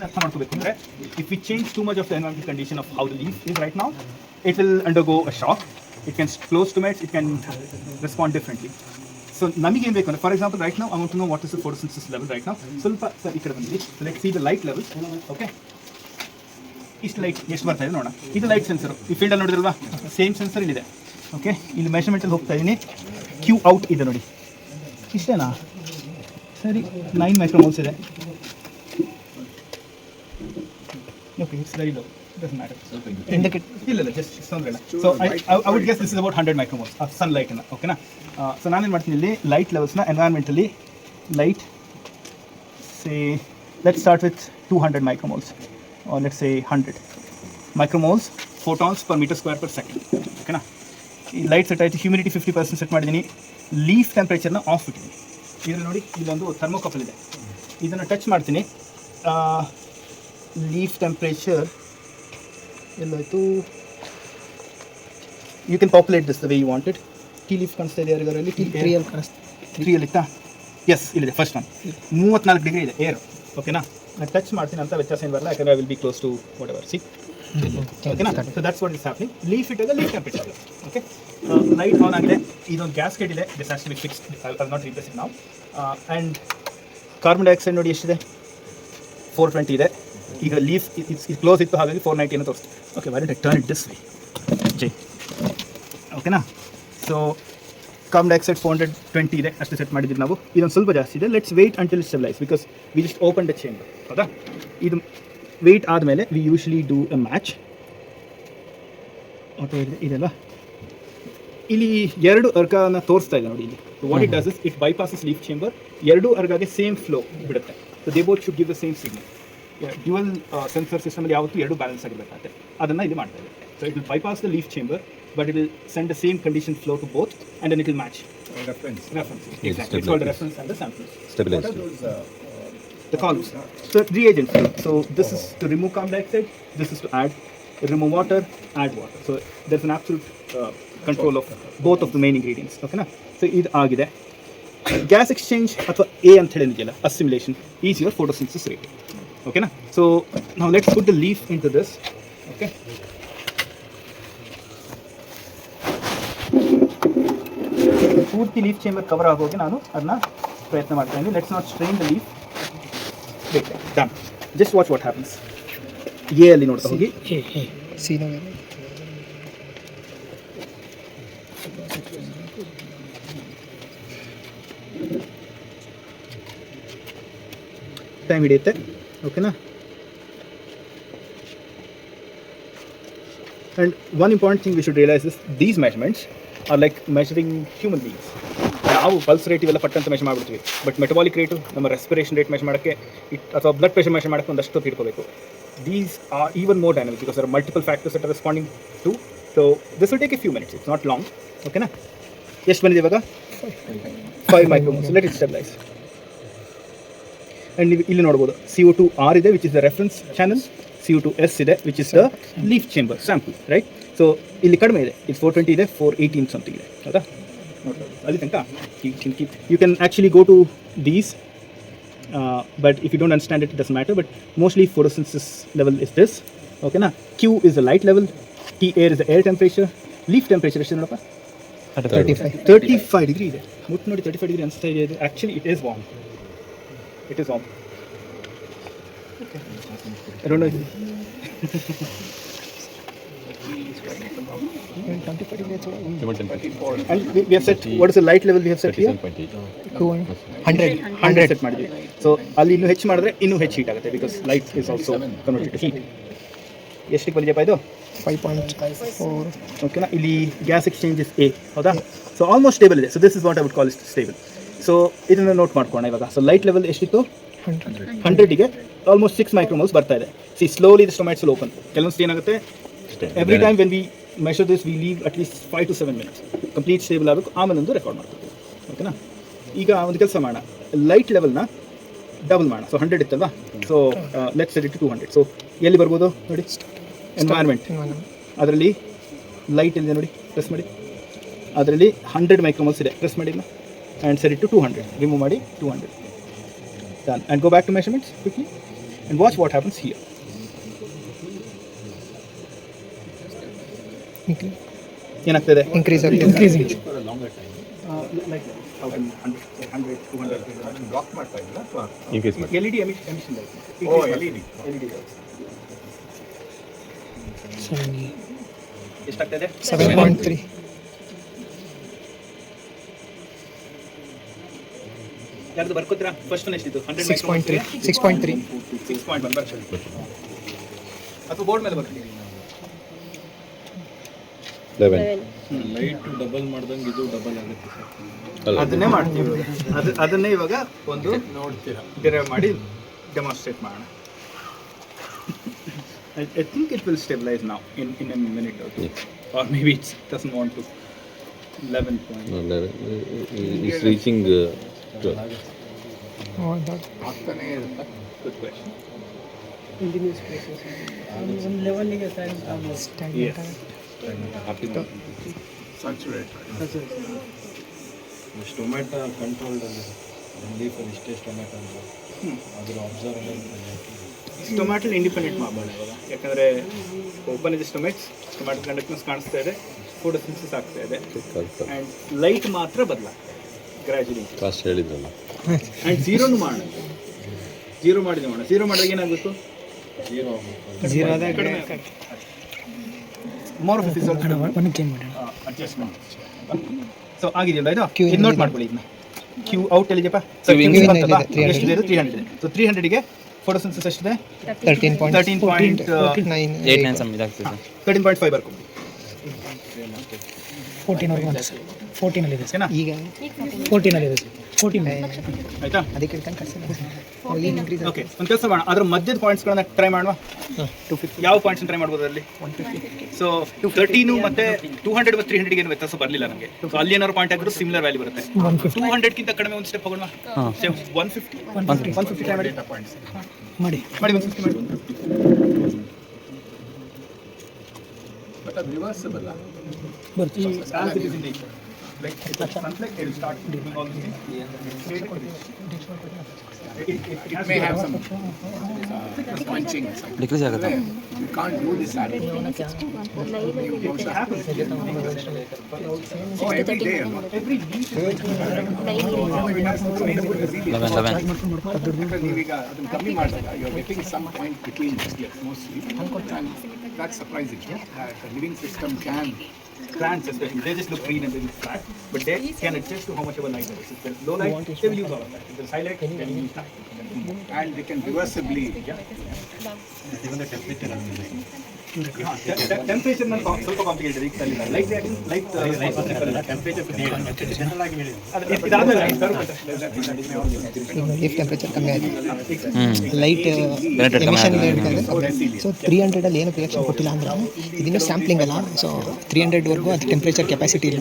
ಅರ್ಥ ಮಾಡ್ಕೋಬೇಕಂದ್ರೆ if we change too much of the environmental condition of how the leaf is right now, it will undergo a shock. It can close to it, it can respond differently. So ನಮಗೆ ಏನು ಬೇಕು ಅಂದರೆ, for example right ನಾವು I want to know what is the photosynthesis level right ನಾವು. ಸ್ವಲ್ಪ sir ಈ ಕಡೆ ಬಂದ್ವಿ, let see the light level. Okay, ಇಷ್ಟು ಲೈಟ್ ಎಷ್ಟು ಬರ್ತಾ ಇದೆ ನೋಡೋಣ. ಇದು ಲೈಟ್ ಸೆನ್ಸರು, ಈ ಫೀಲ್ಡಲ್ಲಿ ನೋಡಿದ್ರಲ್ವಾ, ಸೇಮ್ ಸೆನ್ಸರ್ ಇಲ್ಲಿದೆ. ಓಕೆ, ಇಲ್ಲಿ ಮೆಷರ್ಮೆಂಟಲ್ಲಿ ಹೋಗ್ತಾ ಇದ್ದೀನಿ. ಕ್ಯೂ ಔಟ್ ಇದೆ ನೋಡಿ, ಇಷ್ಟೇನಾ? ಸರಿ, 9 ಮೈಕ್ರೋಮೋಲ್ಸ್ ಇದೆ. Okay, it's very low. It doesn't matter. Indicate. ಇಲ್ಲ just sunlight. So I would guess this is about 100 micromoles of sunlight. Okay na. So ನಾನು ಏನು ಮಾಡ್ತೀನಿ ಇಲ್ಲಿ ಲೈಟ್ ಲೆವೆಲ್ಸ್ನ ಎನ್ವೈರನ್ಮೆಂಟಲ್ಲಿ light, say let's start with 200 micromoles or let's say 100 micromoles photons per meter square per second. ಓಕೆನಾ? ಈ light set ಆಯಿತು, humidity 50% set ಮಾಡಿದ್ದೀನಿ, ಲೀಫ್ ಟೆಂಪ್ರೇಚರ್ನ ಆಫ್ ಇಟ್ಟಿದ್ದೀನಿ. ಇದರಲ್ಲಿ ನೋಡಿ, ಇಲ್ಲೊಂದು ಥರ್ಮೋಕಪಲ್ ಇದೆ, ಇದನ್ನು ಟಚ್ ಮಾಡ್ತೀನಿ. ಲೀಫ್ ಟೆಂಪ್ರೇಚರ್ ಎಲ್ಲಾಯಿತು, you can populate this the way you wanted. T leaf ಕಾಣಿಸ್ತಾ ಇದೆ ಯಾರಿಗಾರಲ್ಲಿ? ಟೀ 3 ಇತ್ತಾ? ಎಸ್, ಇಲ್ಲಿದೆ ಫಸ್ಟ್ ಒನ್, 34 ಡಿಗ್ರಿ ಇದೆ ಏರ್. ಓಕೆನಾ? ನಾನು ಟಚ್ ಮಾಡ್ತೀನಿ ಅಂತ ವ್ಯತ್ಯಾಸ ಏನು ಬರಲ್ಲ, ಯಾಕಂದರೆ I will be close to whatever see. ಓಕೆನಾ? So that's what is happening. Leaf ಇಟ್ಟಾಗ leaf temperature. Okay, light on ಆಗಿದೆ. ಇದೊಂದು ಗ್ಯಾಸ್ಕೆಟ್ ಇದೆ, this has to be fixed, I will not replace it now. And carbon dioxide ನೋಡಿ ಎಷ್ಟಿದೆ, 420 ಇದೆ. ಈಗ leaf ಇದು ಕ್ಲೋಸ್ ಇತ್ತು, ಹಾಗಾಗಿ 490 ಅಂತ ತೋರಿಸ್ತು. Okay, why don't I turn it this way? ಜೈ. ಓಕೆನಾ? ಸೊ ಕಾರ್ಬನ್ ಡೈಆಕ್ಸೈಡ್ 420 ಇದೆ, ಅಷ್ಟು ಸೆಟ್ ಮಾಡಿದ್ದೀವಿ ನಾವು. ಇದೊಂದು ಸ್ವಲ್ಪ ಜಾಸ್ತಿ ಇದೆ. Let's wait until it stabilise, because we just open the chamber. ಹೌದಾ? ಇದು ವೆಯ್ಟ್ ಆದಮೇಲೆ we usually do a match. Okay, ಇದೆಲ್ಲ ಇಲ್ಲಿ 2 ಅರ್ಗನ ತೋರಿಸ್ತಾ ಇದೆ ನೋಡಿ. ಇಲ್ಲಿ what it does is it bypasses leaf chamber. 2 ಅರ್ಗಾಗೆ ಸೇಮ್ ಫ್ಲೋ ಬಿಡುತ್ತೆ. So they both should give the same signal. Dual sensor ಸಿಸ್ಟಮಲ್ಲಿ ಯಾವತ್ತೂ 2 ಬ್ಯಾಲೆನ್ಸ್ ಆಗಿರಬೇಕಾಗುತ್ತೆ, ಅದನ್ನು ಇದು ಮಾಡ್ತಾ ಇದೆ. So it will bypass the leaf chamber, but it will send the same condition flow to both, and then it will match. Reference. Exactly. It's called the reference and the sample. Stabilized. What are those, the columns? So reagent flow. So this is to remove carbon dioxide. This is to add, remove water, add water. So there's an absolute control of both of the main ingredients. Okay na? So ಇದು ಆಗಿದೆ. Gas exchange ಅಥವಾ A ಅಂತ ಹೇಳಿದೆಯಲ್ಲ, assimilation is your photosynthesis rate. Okay na? So now let's put the leaf into this. Okay. ಪೂರ್ತಿ leaf chamber cover ಆಗೋಗಿ ನಾನು ಅದನ್ನ ಪ್ರಯತ್ನ ಮಾಡ್ತಾ ಇದ್ದೀನಿ. Let's not strain the leaf. Done. Just watch what happens. A ಅಲ್ಲಿ ನೋಡ್ತಾ ಹೋಗಿ. ಟೈಮ್ ಹಿಡಿಯುತ್ತೆ. ಓಕೆನಾ? And one important thing we should realize is these measurements are like measuring human beings. ನಾವು ಪಲ್ಸ್ ರೇಟ್ ಇವೆಲ್ಲ ಪಟ್ಟಂತ ಮೆಷರ್ ಮಾಡ್ಬಿಡ್ತೀವಿ, ಬಟ್ ಮೆಟಬಾಲಿಕ್ ರೇಟು, ನಮ್ಮ ರೆಸ್ಪಿರೇಷನ್ ರೇಟ್ ಮೆಷರ್ ಮಾಡೋಕ್ಕೆ ಅಥವಾ ಬ್ಲಡ್ ಪ್ರೆಷರ್ ಮೆಷರ್ ಮಾಡೋಕ್ಕೆ ಒಂದಷ್ಟು ತಿಳ್ಕೋಬೇಕು. These are even more dynamic because are multiple factors that are responding to. So this will take a few minutes, it's not long. ಓಕೆನಾ? ಎಷ್ಟು ಬಂದಿದೆ ಇವಾಗ? 5 micromoles. Let it stabilise. And ನೀವು ಇಲ್ಲಿ ನೋಡ್ಬೋದು, CO2R ಇದೆ, which is the reference channel. CO2S ಇದೆ, which is the leaf chamber sample, right? So ಇಲ್ಲಿ ಕಡಿಮೆ ಇದೆ, ಇದು 420 ಇದೆ, 418 ಸಮಥಿಂಗ್ ಇದೆ. ಹೌದಾ? ಅಲ್ಲಿ ತನಕ you can actually go to these, but if you don't understand it does matter. But mostly photosynthesis level is this. ಓಕೆನಾ? Q is the light level, T air is the air temperature, leaf temperature ಎಷ್ಟು ನೋಡಪ್ಪ? 35 degree ಇದೆ. ಮುಟ್ಟು ನೋಡಿ, 35 degree ಅನಿಸ್ತಾ ಇದೆ. ಇದು actually it is warm. It is warm. Okay. I don't know. And we have set, what is the light level we have set here? 100 set ಮಾಡಿದ್ವಿ. So ಅಲ್ಲಿ ಇನ್ನೂ ಹೆಚ್ಚು ಮಾಡಿದ್ರೆ ಇನ್ನೂ ಹೆಚ್ಚು ಹೀಟ್ ಆಗುತ್ತೆ, because light is also converted to heat. ಎಷ್ಟಕ್ಕೆ ಬಂದಿದೆಯಪ್ಪ ಇದು? 5.4. ಓಕೆನಾ? ಇಲ್ಲಿ ಗ್ಯಾಸ್ ಎಕ್ಸ್ಚೇಂಜ್ ಇಸ್ A. ಹೌದಾ? ಸೊ ಆಲ್ಮೋಸ್ಟ್ ಸ್ಟೇಬಲ್ ಇದೆ. So this is what I would call it stable. So ಇದನ್ನು ನೋಟ್ ಮಾಡ್ಕೋಣ ಇವಾಗ. ಸೊ ಲೈಟ್ ಲೆವೆಲ್ ಎಷ್ಟಿತ್ತು? 100ಗೆ ಆಲ್ಮೋಸ್ಟ್ 6 ಮೈಕ್ರೋಮೋಲ್ಸ್ ಬರ್ತಾ ಇದೆ. See slowly this stomates will open. ಕೆಲವೊಂದು ಏನಾಗುತ್ತೆ, every time when we measure this we leave at least 5 to 7 minutes complete stable ಆಗಬೇಕು, ಆಮೇಲೆ ಒಂದು ರೆಕಾರ್ಡ್ ಮಾಡ್ತೀವಿ. ಓಕೆನಾ? ಈಗ ಒಂದು ಕೆಲಸ ಮಾಡೋಣ, ಲೈಟ್ ಲೆವೆಲ್ನ ಡಬಲ್ ಮಾಡೋಣ. ಸೊ 100 ಇತ್ತಲ್ವಾ? So let's set it to 200. So ಎಲ್ಲಿ ಬರ್ಬೋದು ನೋಡಿ? ಎನ್ವೈರ್ಮೆಂಟ್, ಅದರಲ್ಲಿ ಲೈಟ್ ಇದೆ ನೋಡಿ, ಪ್ರೆಸ್ ಮಾಡಿ. ಅದರಲ್ಲಿ 100 ಮೈಕ್ರೋಮೋಲ್ಸ್ ಇದೆ, ಪ್ರೆಸ್ ಮಾಡಿ and set it to 200. Remove ಮಾಡಿ 200. Done. And go back to measurements quickly. and watch what happens here. ಏನಾಗ್ತದೆ? Increasing. Like 100, 200 ಬ್ಲಾಕ್ ಮಾಡ್ತಾ ಇಲ್ಲ ಅಥವಾ increase ಮಾಡಿ. LED emission light. LED ಎಷ್ಟಾಗ್ತದೆ? 7.3. ಯಾರ್ದು ಬರ್ಕೋತೀರಾ? ಫಸ್ಟ್ ಒನ್ ಎಷ್ಟಿತ್ತು? 100 6.3. 6.3. 6.1 ಬರ್ಕೊಳ್ಳಿ. ಅಥವಾ ಬೋರ್ಡ್ ಮೇಲೆ ಬರ್ಕೊಳ್ಳಿ. 11. ಲೈಟ್ ಡಬಲ್ ಮಾಡ್ದಂಗೆ ಇದು ಡಬಲ್ ಆಗುತ್ತೆ ಸರ್. ಅಲ್ಲ. ಅದನ್ನೇ ಮಾಡ್ತೀವಿ. ಅದನ್ನೇ ಇವಾಗ ಒಂದು ನೋಡ್ತೀರಾ ಡಿರೈವ್ ಮಾಡಿ ಡೆಮಾನ್ಸ್ಟ್ರೇಟ್ ಮಾಡೋಣ. I think it will stabilize now in a minute or two. Or maybe it doesn't want to. 11 point. No, 11. It's reaching 12. Oh, that. ಆಗ್ತಾನೆ ಇರುತ್ತೆ. Good question. Yes. Saturate tomato controlled ಲೀಫಲ್ಲಿ ಇಷ್ಟೇ tomato ಅಂತ ಅದ್ರ observe tomato independent ಮಾಡಬೇಡ ಇವಾಗ, ಯಾಕಂದರೆ open ಇದೆ ಟೊಮ್ಯಾಟೊ ಕಂಡಕ್ಟೆನ್ಸ್ ಕಾಣಿಸ್ತಾ ಇದೆ, ಫೋಟೋಸಿಂಥಸಿಸ್ ಆಗ್ತಾ ಇದೆ, ಆ್ಯಂಡ್ ಲೈಟ್ ಮಾತ್ರ ಬದಲಾಗ್ತಾ ಇದೆ ಗ್ರ್ಯಾಜುಲಿ. ಕಾಸ್ಟ್ ಹೇಳಿದ್ರಲ್ಲ. ಆ್ಯಂಡ್ ಝೀರೋನು ಮಾಡೋಣ. ಝೀರೋ ಮಾಡಿದೆ ಮಾಡೋಣ. ಝೀರೋ ಮಾಡಿದಾಗ ಏನಾಗಬೇಕು? Zero more of adjustment. So ಆಗಿದೆಯಲ್ಲ ಇದು? ಇದು ನೋಟ್ ಮಾಡ್ಕೊಳ್ಳಿ. ಇದನ್ನ ಕ್ಯೂ ಔಟ್ ಎಲ್ಲಿದೆಯಪ್ಪ? ಎಷ್ಟಿದೆ? 300 ಇದೆ. ಸೊ 300ಗೆ ಫೋಟೋಸಿಂಥಸಿಸ್ ಎಷ್ಟಿದೆ? 13.5 ಬರ್ಕೊಂಡು 14 ಸರ್. 14 ಇದೆ ಸರ್. ಈಗ 14 ಇದೆ ಸರ್. 14 ಆಯ್ತಾ? ಅದಕ್ಕೆ ಓಕೆ, ಒಂದು ಕೆಲಸ ಮಾಡೋಣ. ಅದ್ರ ಮಧ್ಯದ ಪಾಯಿಂಟ್ಸ್ಗಳನ್ನ ಟ್ರೈ ಮಾಡುವ. 250 ಯಾವ ಪಾಯಿಂಟ್ಸ್ ಟ್ರೈ ಮಾಡ್ಬೋದು ಅಲ್ಲಿ? 150. ಸೊ 13 ಮತ್ತೆ 200 ಮತ್ತು 300 ಏನು ವ್ಯತ್ಯಾಸ ಬರಲಿಲ್ಲ ನಮಗೆ. ಸೊ ಅಲ್ಲಿ ಏನಾದ್ರು ಪಾಯಿಂಟ್ ಆಗಿದ್ರು ಸಿಮಿಲರ್ ವ್ಯಾಲ್ಯೂ ಬರುತ್ತೆ. 200ಕ್ಕಿಂತ ಕಡಿಮೆ ಒಂದು ಸ್ಟೆಪ್ ಹೋಗೋಣ. 150 ಟ್ರೈ ಮಾಡಿ. ಮಾಡಿ 150 ಮಾಡಿ. ಬಟ್ ಅದು ರಿವರ್ಸಿಬಲ್ ಬರ್ತೀವಿ. As it is in nature. Like it's a conflict, it will start doing all these things. It may have some punching. Decrease ಆಗುತ್ತೆ. You can't do this at happens. Oh, every day. Every week. 11. ನೀವೀಗ ಅದನ್ನು ಕಮ್ಮಿ ಮಾಡಿದಾಗ you are getting some point between mostly and that's surprising that the living system can Plants especially, they just look green and they look flat, but they can adjust to how much of a light there is. If there's low light, they will use all of that. If there's high light, they will use that. and they can reversibly temperature ಸ್ವಲ್ಪ complicated. ಈಗ light light temperature leaf temperature ಕಮ್ಮಿ ಆಯಿತು, light emission so 300 ಏನು reaction ಕೊಟ್ಟಿಲ್ಲ ಅಂದ್ರೆ ಇದನ್ನು sampling ಅಲ್ಲ. So 300ವರೆಗೂ ಅದು ಟೆಂಪ್ರೇಚರ್ ಕೆಪಾಸಿಟಿ ಇಲ್ಲ.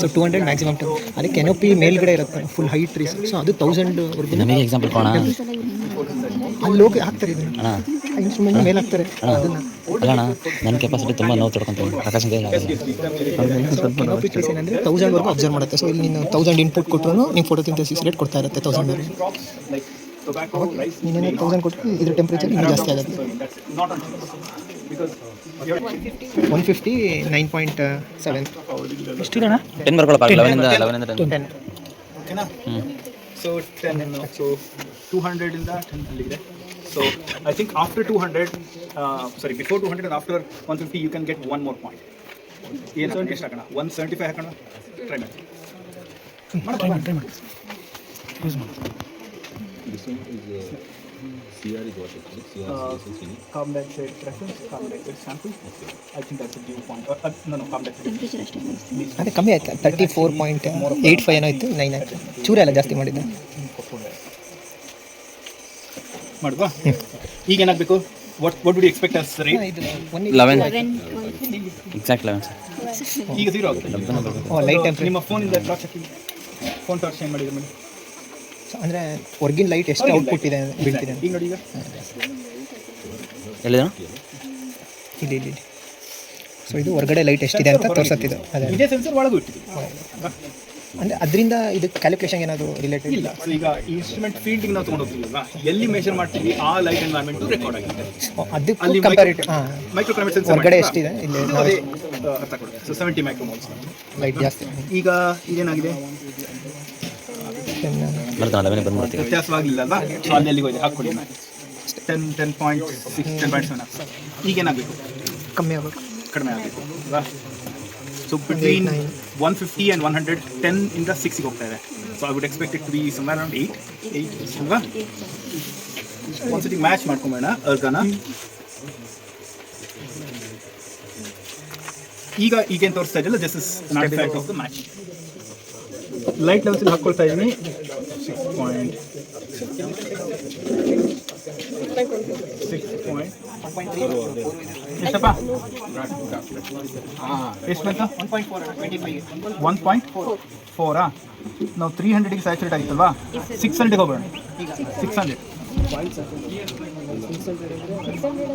ಸೊ 200 ಮ್ಯಾಕ್ಸಿಮಮ್ ಅದಕ್ಕೆ ಕೆನೋಪಿ ಮೇಲ್ಗಡೆ ಇರುತ್ತೆ ಫುಲ್ ಹೈಟ್ ಟ್ರೀಸ್. ಸೊ ಅದು 1000ವರೆಗೂ ನನಗೆ ಎಕ್ಸಾಂಪಲ್ ಕೊಡೋಣ. ಅಲ್ಲಿ ಹೋಗಿ ಹಾಕ್ತಾರೆ ಇದನ್ನು ಇನ್ಸ್ಟ್ರೂಮೆಂಟ್ ಮೇಲೆ ಹಾಕ್ತಾರೆ ಅದನ್ನು. ಅಲ್ಲಣ್ಣ, ನನ್ನ ಕೆಪಾಸಿಟಿ ತುಂಬ ನೋವು ತೊಡ್ಕೊಂತೀನಿ. ಪ್ರಕಾಶ್ ಕೆನೋಪಿ ಟ್ರೀಸ್ ಏನಂದರೆ 1000ವರೆಗೂ ಅಬ್ಸರ್ವ್ ಮಾಡುತ್ತೆ. ಸೊ ಇಲ್ಲಿ ನೀನು 1000 ಇನ್ಪುಟ್ ಕೊಟ್ಟರು ನೀವು ಫೋಟೋಸಿಂಥಸಿಸ್ ರೇಟ್ ಕೊಡ್ತಾ ಇರುತ್ತೆ 1000ವರೆಗೂ. ನೀನೇನು 1000 ಕೊಟ್ಟರೆ ಇದ್ರ ಟೆಂಪ್ರೇಚರ್ ಇನ್ನೂ ಜಾಸ್ತಿ ಆಗುತ್ತೆ. 150 9.7 ಎಷ್ಟಿರೋಣ? 10 ಬರ್ಕೊಳ್ಳಪ್ಪ. 11 ಇಂದ 10. ಓಕೆನಾ? ಸೊ 10 ಸೊ 200 ಇಂದ 10 ಅಲ್ಲಿದೆ. So I think after 200 sorry before 200 and after 150 you can get one more point. ಏನು ಎಷ್ಟು ಹಾಕೋಣ? 175 ಹಾಕೋಣ. ಟ್ರೈ ಮಾಡಿ. This one is CR is what actually? CR is CR. Carbon dioxide reference, carbon dioxide sample. I think that's a due point. No, carbon dioxide. ಅದೇ ಕಮ್ಮಿ ಆಯ್ತು. 34.85 ಏನೋ ಇತ್ತು, 9 ಆಯಿತು. ಚೂರೆಲ್ಲ ಜಾಸ್ತಿ ಮಾಡಿದ್ದೆ. ಮಾಡುವ. ಈಗ ಏನಾಗಬೇಕು? What would you expect as rate? 11. Exact 11. ಈಗ 0 ಆಗುತ್ತೆ. ಲೈಟ್ ಟೆಂಪ್ರೇಚರ್ ನಿಮ್ಮ ಫೋನಿಂದ ಟಾರ್ಚ್ ಹಾಕಿ. ಫೋನ್ ಟಾರ್ಚ್ ಏನು ಮಾಡಿದ್ರೆ ಮಾಡಿ. ಅಂದರೆ ಹೊರಗಿನ ಲೈಟ್ ಎಷ್ಟು ಔಟ್ಪುಟ್ ಇದೆ ಬೀಳ್ತಿದೆ ಈಗ ನೋಡಿ. ಈಗ ಎಲ್ಲಿದೆ? ಇಲ್ಲಿ ಇಲ್ಲಿ. ಸೊ ಇದು ಹೊರಗಡೆ ಲೈಟ್ ಎಷ್ಟಿದೆ ಅಂತ ತೋರಿಸುತ್ತಿದ್ದು. ಅದೇ ಇದೇ ಸೆನ್ಸರ್ ಒಳಗೂ ಇಟ್ಟಿದ್ದೀವಿ. ಅಂದರೆ ಅದರಿಂದ ಇದು ಕ್ಯಾಲ್ಕುಲೇಷನ್ ಏನಾದರೂ ರಿಲೇಟೆಡ್ ಇಲ್ಲ. ಸೊ ಈಗ ಈ ಇನ್ಸ್ಟ್ರೂಮೆಂಟ್ ಫೀಲ್ಡಿಗೆ ನಾವು ತೊಗೊಂಡು ಹೋಗ್ತೀವಲ್ವಾ, ಎಲ್ಲಿ ಮೆಷರ್ ಮಾಡ್ತೀವಿ ಆ ಲೈಟ್ ಎನ್ವೈರ್ಮೆಂಟು ರೆಕಾರ್ಡ್ ಆಗಿದೆ. ಅದಕ್ಕೆ ಕಂಪ್ಯಾರಿಟಿವ್ ಮೈಕ್ರೋ ಕ್ಲೈಮೇಟ್ ಸೆನ್ಸರ್ ಹೊರಗಡೆ ಎಷ್ಟಿದೆ ಇಲ್ಲಿ ಅದೇ ಅರ್ಥ ಕೊಡುತ್ತೆ. ಸೊ 70 ಮೈಕ್ರೋಮೋಲ್ಸ್ ಲೈಟ್ ಜಾಸ್ತಿ ಈಗ ಇದೇನಾಗಿದೆ, ವ್ಯತ್ಯಾಸವಾಗಲಿಲ್ಲ ಅಲ್ವಾ? ಸೊ ಅಲ್ಲಿ ಎಲ್ಲಿಗೆ ಹೋಗಿದೆ ಹಾಕ್ಕೊಳ್ಳಿ, 10.6 10.7 ಈಗೇನಾಗಬೇಕು, ಕಮ್ಮಿ ಆಗಬೇಕು, ಕಡಿಮೆ ಆಗಬೇಕು ಅಲ್ವಾ? ಸೊ ಬಿಟ್ವೀನ್ 150 and 100 10 ಇಂದ 6ಗೆ ಹೋಗ್ತಾ ಇದೆ. So I would expect it to be somewhere around 8 ಅಲ್ವಾ? ಒಂದ್ಸತಿ ಮ್ಯಾಚ್ ಮಾಡ್ಕೊಂಬೇಡ ಅರ್ಗಾನ. ಈಗೇನು ತೋರಿಸ್ತಾ ಇದೆಯಲ್ಲ, this is an artifact of the match. Light ಲೆವೆಲ್ಸ್ ಹಾಕ್ಕೊಳ್ತಾ ಇದ್ದೀನಿ 6.1.3 ಎಷ್ಟಪ್ಪ, ಎಷ್ಟು ಬಂತು? 1.4 ನಾವು 300ಗೆ ಸ್ಯಾಚುರೇಟ್ ಆಗಿತ್ತಲ್ವಾ, 600ಗೆ ಹೋಗೋಣ. 600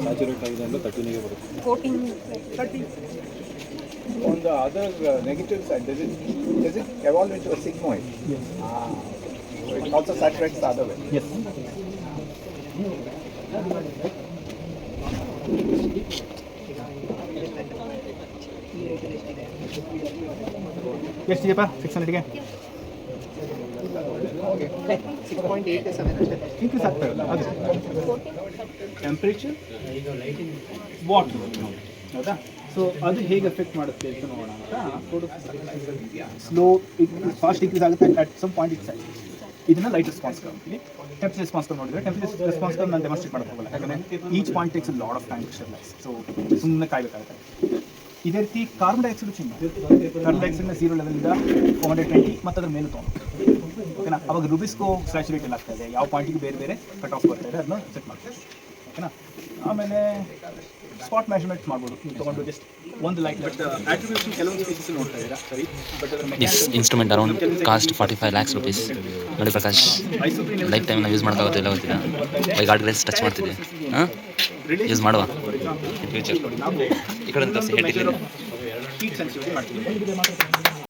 ಸ್ಯಾಚುರೇಟ್ ಆಗಿದೆ ಅಂದರೆ 13ಗೆ ಬರುತ್ತೆ. 30. On the other negative side, does it evolve into a sigmoid? Yes. So it also saturates the other way. Yes. ಎಷ್ಟಿದೆಯಪ್ಪ 600ಗೆ? 6.87 increase ಆಗ್ತಾ ಇಲ್ಲ. ಅದು ಟೆಂಪ್ರೇಚರ್ ವಾಟ್ ಹೌದಾ? ಸೊ ಅದು ಹೇಗೆ ಎಫೆಕ್ಟ್ ಮಾಡುತ್ತೆ ಅಂತ ನೋಡೋಣ ಅಂತ. ಸ್ಲೋ ಫಾಸ್ಟ್ ಡಿಕ್ರೀಸ್ ಆಗುತ್ತೆ, ಅಟ್ ಸಮ್ ಪಾಯಿಂಟ್ ಇಟ್ಸ್ ಇದನ್ನ ಲೈಟ್ ರೆಸ್ಪಾನ್ಸ್ ಅಂತೀವಿ. ಟೆಂಪರೇಚರ್ ರೆಸ್ಪಾನ್ಸ್ ನೋಡಿದ್ರೆ ಟೆಂಪರೇಚರ್ ರೆಸ್ಪಾನ್ಸ್ ನಾನು ಡೆಮಾನ್ಸ್ಟ್ರೇಟ್ ಮಾಡೋಕ್ಕೆ ಹೋಗಲ್ಲ, ಯಾಕಂದರೆ each point takes lot of time to stabilise. So ಸುಮ್ಮನೆ ಕಾಯಬೇಕಾಗುತ್ತೆ. ಇದೇ ರೀತಿ ಕಾರ್ಬನ್ ಡೈಆಕ್ಸೈಡ್ ಚಿನ್ನ, ಕಾರ್ಬನ್ ಡೈಆಕ್ಸೈಡ್ನ 0 ಲೆವೆಲಿಂದ 420 ಮತ್ತು ಅದ್ರ ಮೇಲೆ ತೊಗೊಂಡು, ಓಕೆನಾ? ಅವಾಗ ರುಬಿಸ್ಕೋ ಸ್ಯಾಚುರೇಟ್ ಎಲ್ಲ ಆಗ್ತಾ ಇದೆ, ಯಾವ ಪಾಯಿಂಟಿಗೆ ಬೇರೆ ಬೇರೆ ಕಟ್ ಆಫ್ ಬರ್ತಾ ಇದೆ ಅದನ್ನ ಸೆಟ್ ಮಾಡ್ತೀವಿ, ಓಕೆನಾ? ಆಮೇಲೆ ಸ್ಪಾಟ್ ಮೆಷರ್ಮೆಂಟ್ ಮಾಡ್ಬೋದು ನೀವು ತೊಗೊಂಡು, ಜಸ್ಟ್ ಒಂದು ಲೈಟ್. ಬಟ್ ಆಟ್ರಿಬ್ಯೂಷನ್ ಕೆಲವೊಂದು ಸ್ಪೀಸಸ್ ನೋಡ್ತಾ ಇದ್ದೀರಾ, ಸರಿ? ಬಟ್ ಅದರ this instrument around cost 45 lakhs rupees. ನೋಡಿ ಪ್ರಕಾಶ್, ಲೈಫ್ ಟೈಮ್ ನಾವು ಯೂಸ್ ಮಾಡೋಕ್ಕಾಗುತ್ತೆ ಇಲ್ಲ ಗೊತ್ತಿಲ್ಲ. ಬೈ ಗಾಡ್ ಗ್ರೇಸ್ ಟಚ್ ಮಾಡ್ತಿದ್ದೆ. ಹಾಂ, ಯೂಸ್ ಮಾಡುವ ಫ್ಯೂಚರ್. ಈ ಕಡೆ ತರಿಸಿ ಹೀಟ್ ಸೆನ್ಸಿಟಿವಿಟಿ ಮಾಡ್ತೀವಿ.